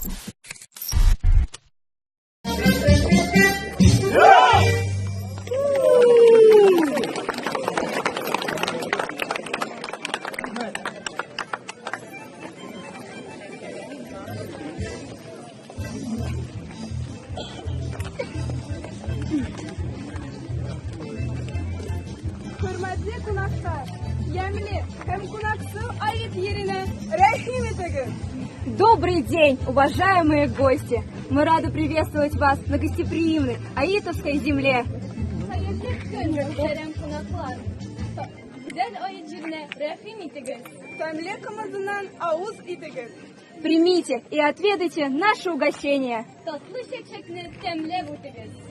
Hürmetli konaklar, yemli hem konaksız ait yerine rahim ediniz. Добрый день, уважаемые гости! Мы рады приветствовать вас на гостеприимной Аитовской земле. Hayırlı gün muhterem konaklar. Güzel ayıcırne rahim ediniz. Temlikamızdan ağız ediniz. Примите и отведайте наше угощение. Tatlı şekşekni temle vurdunuz.